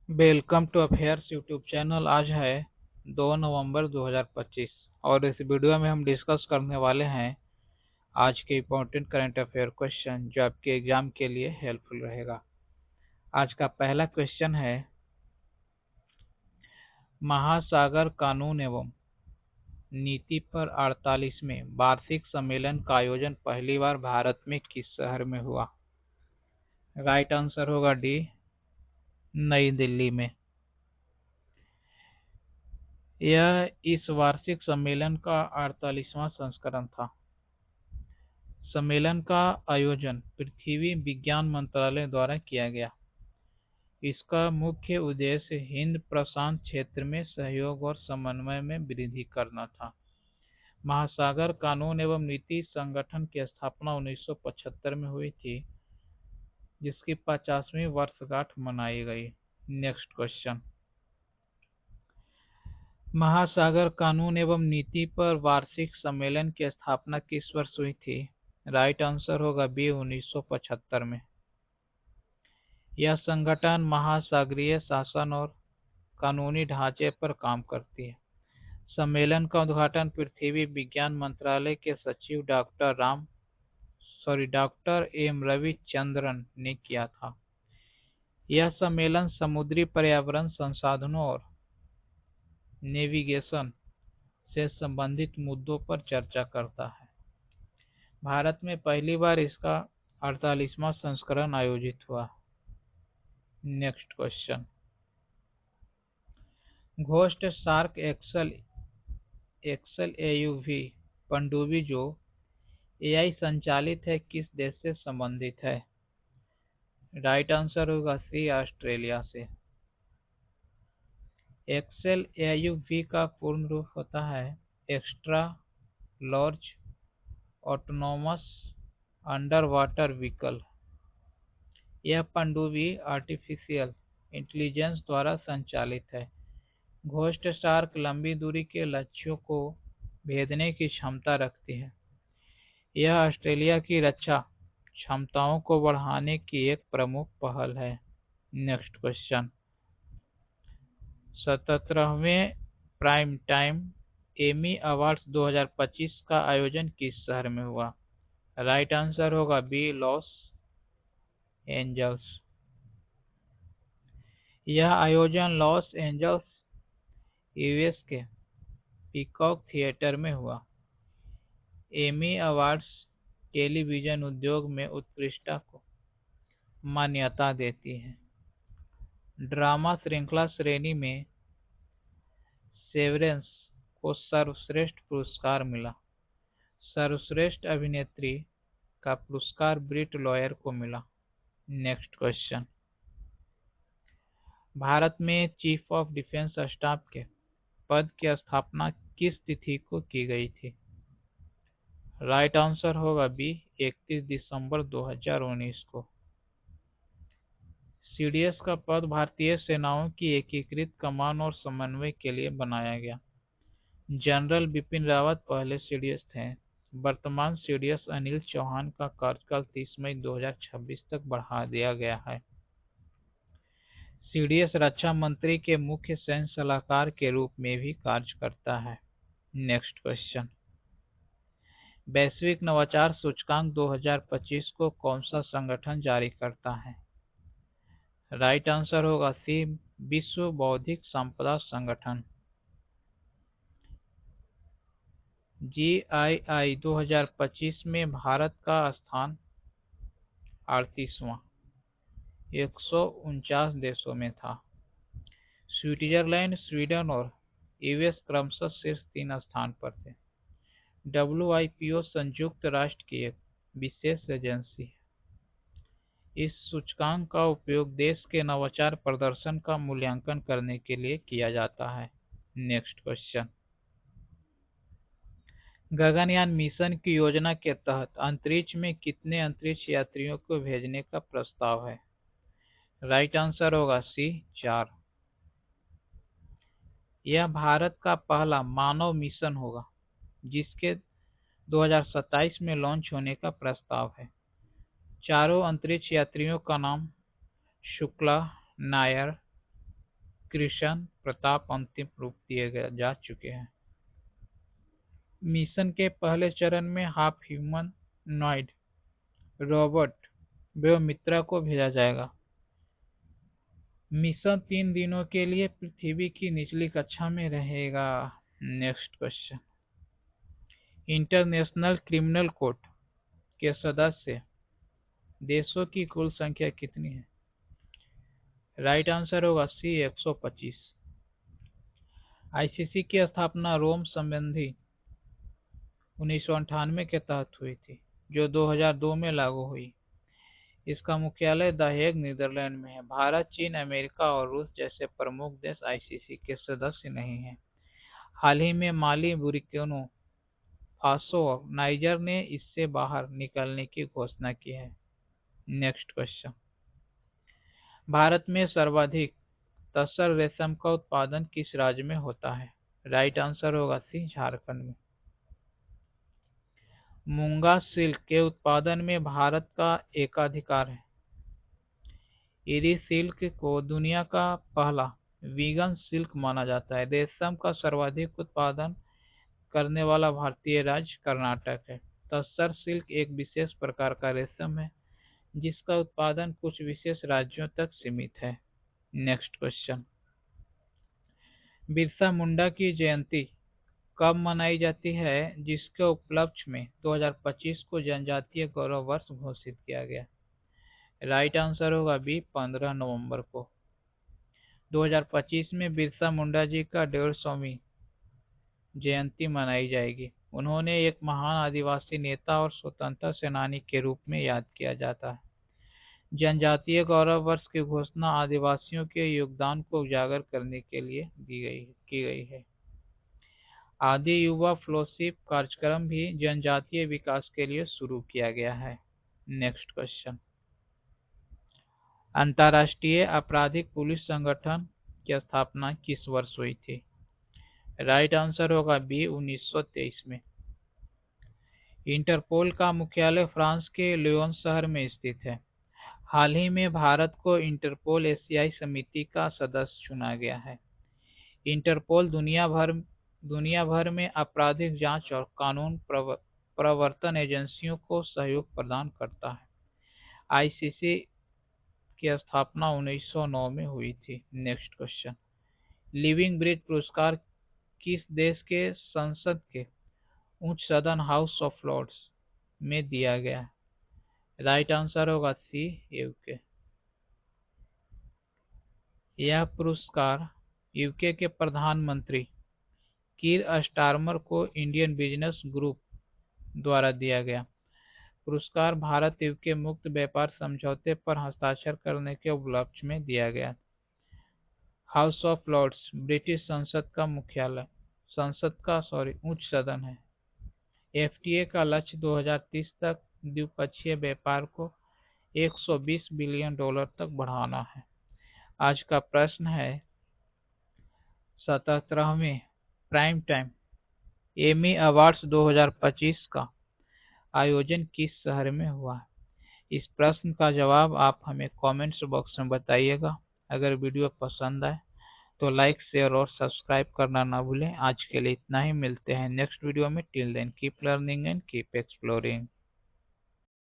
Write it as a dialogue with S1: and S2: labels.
S1: Welcome to affairs YouTube channel. आज है 2 नवंबर 2025 और इस वीडियो में हम डिस्कस करने वाले हैं आज के इम्पोर्टेंट करंट अफेयर क्वेश्चन जो आपके एग्जाम के लिए हेल्पफुल रहेगा। आज का पहला क्वेश्चन है, महासागर कानून एवं नीति पर 48वें वार्षिक सम्मेलन का आयोजन पहली बार भारत में किस शहर में हुआ? राइट आंसर होगा डी, नई दिल्ली में। यह इस वार्षिक सम्मेलन का 48वां संस्करण था। सम्मेलन का आयोजन पृथ्वी विज्ञान मंत्रालय द्वारा किया गया। इसका मुख्य उद्देश्य हिंद प्रशांत क्षेत्र में सहयोग और समन्वय में वृद्धि करना था। महासागर कानून एवं नीति संगठन की स्थापना 1975 में हुई थी, जिसकी 50वीं वर्षगांठ मनाई गई। नेक्स्ट क्वेश्चन, महासागर कानून एवं नीति पर वार्षिक सम्मेलन की स्थापना किस वर्ष हुई थी? राइट आंसर होगा बी, 1975 में। यह संगठन महासागरीय शासन और कानूनी ढांचे पर काम करती है। सम्मेलन का उद्घाटन पृथ्वी विज्ञान मंत्रालय के सचिव डॉक्टर एम रविचंद्रन ने किया था। यह सम्मेलन समुद्री पर्यावरण संसाधनों और नेविगेशन से संबंधित मुद्दों पर चर्चा करता है। भारत में पहली बार इसका 48वां संस्करण आयोजित हुआ। Next question, ghost shark XL AUV पनडुब्बी जो एआई संचालित है, किस देश से संबंधित है? राइट आंसर होगा सी, ऑस्ट्रेलिया से। एक्सेल एयूवी का पूर्ण रूप होता है extra large autonomous under water vehicle. यह पनडुब्बी आर्टिफिशियल इंटेलिजेंस द्वारा संचालित है। घोस्ट शार्क लंबी दूरी के लक्ष्यों को भेदने की क्षमता रखती है। यह ऑस्ट्रेलिया की रक्षा क्षमताओं को बढ़ाने की एक प्रमुख पहल है। नेक्स्ट क्वेश्चन, 77वें प्राइम टाइम एमी अवार्ड्स 2025 का आयोजन किस शहर में हुआ? राइट आंसर होगा बी, लॉस एंजल्स। यह आयोजन लॉस एंजल्स यूएस के पीकॉक थिएटर में हुआ। एमी अवार्ड्स टेलीविजन उद्योग में उत्कृष्टता को मान्यता देती है। ड्रामा श्रृंखला श्रेणी में सेवरेंस को सर्वश्रेष्ठ पुरस्कार मिला। सर्वश्रेष्ठ अभिनेत्री का पुरस्कार ब्रिट लॉयर को मिला। नेक्स्ट क्वेश्चन, भारत में चीफ ऑफ डिफेंस स्टाफ के पद की स्थापना किस तिथि को की गई थी? राइट आंसर होगा बी, 31 दिसंबर 2019 को। सीडीएस का पद भारतीय सेनाओं की एकीकृत कमान और समन्वय के लिए बनाया गया। जनरल बिपिन रावत पहले सीडीएस थे। वर्तमान सीडीएस अनिल चौहान का कार्यकाल 30 मई 2026 तक बढ़ा दिया गया है। सीडीएस रक्षा मंत्री के मुख्य सैन्य सलाहकार के रूप में भी कार्य करता है। नेक्स्ट क्वेश्चन, वैश्विक नवाचार सूचकांक 2025 को कौन सा संगठन जारी करता है? राइट आंसर होगा सी, विश्व बौद्धिक संपदा संगठन। जीआईआई 2025 में भारत का स्थान 38वां 149 देशों में था। स्विट्जरलैंड, स्वीडन और यूएस क्रमशः शीर्ष 3 स्थान पर थे। डब्ल्यूआईपीओ संयुक्त राष्ट्र की एक विशेष एजेंसी है। इस सूचकांक का उपयोग देश के नवाचार प्रदर्शन का मूल्यांकन करने के लिए किया जाता है। नेक्स्ट क्वेश्चन, गगनयान मिशन की योजना के तहत अंतरिक्ष में कितने अंतरिक्ष यात्रियों को भेजने का प्रस्ताव है? राइट आंसर होगा सी, 4। यह भारत का पहला मानव मिशन होगा जिसके 2027 में लॉन्च होने का प्रस्ताव है। चारों अंतरिक्ष यात्रियों का नाम शुक्ला, नायर, कृष्ण प्रताप अंतिम रूप जा चुके हैं। मिशन के पहले चरण में हाफ ह्यूमनॉइड रोबोट व्योमित्रा को भेजा जाएगा। मिशन 3 दिनों के लिए पृथ्वी की निचली कक्षा में रहेगा। Next question, international criminal court के सदस्य देशों की कुल संख्या कितनी है? राइट आंसर होगा सी 125। आईसीसी की स्थापना रोम संबंधी 1998 के तहत हुई थी, जो 2002 में लागू हुई। इसका मुख्यालय द हेग नीदरलैंड में है। भारत, चीन, अमेरिका और रूस जैसे प्रमुख देश आईसीसी के सदस्य नहीं हैं। हाल ही में माली, बुर्किना फासो और नाइजर ने इससे बाहर निकलने की घोषणा की है। नेक्स्ट क्वेश्चन, भारत में सर्वाधिक तसर रेशम का उत्पादन किस राज्य में होता है? राइट आंसर होगा सी झारखंड में। मूंगा सिल्क के उत्पादन में भारत का एकाधिकार है। इरी सिल्क को दुनिया का पहला वीगन सिल्क माना जाता है। रेशम का सर्वाधिक उत्पादन करने वाला भारतीय राज्य कर्नाटक है। तसर सिल्क एक विशेष प्रकार का रेशम है जिसका उत्पादन कुछ विशेष राज्यों तक सीमित है। नेक्स्ट क्वेश्चन, बिरसा मुंडा की जयंती कब मनाई जाती है, जिसके उपलक्ष्य में 2025 को जनजातीय गौरव वर्ष घोषित किया गया? राइट आंसर होगा बी 15 नवंबर को। 2025 में बिरसा मुंडा जी का 150वीं जयंती मनाई जाएगी। उन्होंने एक महान आदिवासी नेता और स्वतंत्रता सेनानी के रूप में याद किया जाता है। जनजातीय गौरव वर्ष की घोषणा आदिवासियों के योगदान को उजागर करने के लिए की गई है। आदि युवा फेलोशिप कार्यक्रम भी जनजातीय विकास के लिए शुरू किया गया है। नेक्स्ट क्वेश्चन, अंतर्राष्ट्रीय आपराधिक पुलिस संगठन की स्थापना किस वर्ष हुई थी? राइट आंसर होगा बी 1923 में। इंटरपोल का मुख्यालय फ्रांस के लियोन शहर में स्थित है। हाल ही में भारत को इंटरपोल एशियाई समिति का सदस्य चुना गया है। इंटरपोल दुनिया भर में आपराधिक जांच और कानून प्रवर्तन एजेंसियों को सहयोग प्रदान करता है। आईसीसी की स्थापना 1909 में हुई थी। नेक्स्ट क्वेश्चन, लिविंग ब्रिज पुरस्कार किस देश के संसद के उच्च सदन हाउस ऑफ लॉर्ड्स में दिया गया? राइट आंसर होगा सी यूके। यह पुरस्कार यूके के प्रधानमंत्री कीर स्टारमर को इंडियन बिजनेस ग्रुप द्वारा दिया गया। पुरस्कार भारत यूके मुक्त व्यापार समझौते पर हस्ताक्षर करने के उपलक्ष्य में दिया गया। हाउस ऑफ लॉर्ड्स ब्रिटिश संसद का उच्च सदन है। एफटीए का लक्ष्य 2030 तक द्विपक्षीय व्यापार को $120 बिलियन तक बढ़ाना है। आज का प्रश्न है 77वें प्राइम टाइम एमी अवार्ड्स 2025 का आयोजन किस शहर में हुआ? इस प्रश्न का जवाब आप हमें कमेंट्स बॉक्स में बताइएगा। अगर वीडियो पसंद आए तो लाइक, शेयर और सब्सक्राइब करना ना भूलें। आज के लिए इतना ही, मिलते हैं नेक्स्ट वीडियो में। Till then keep learning and keep exploring.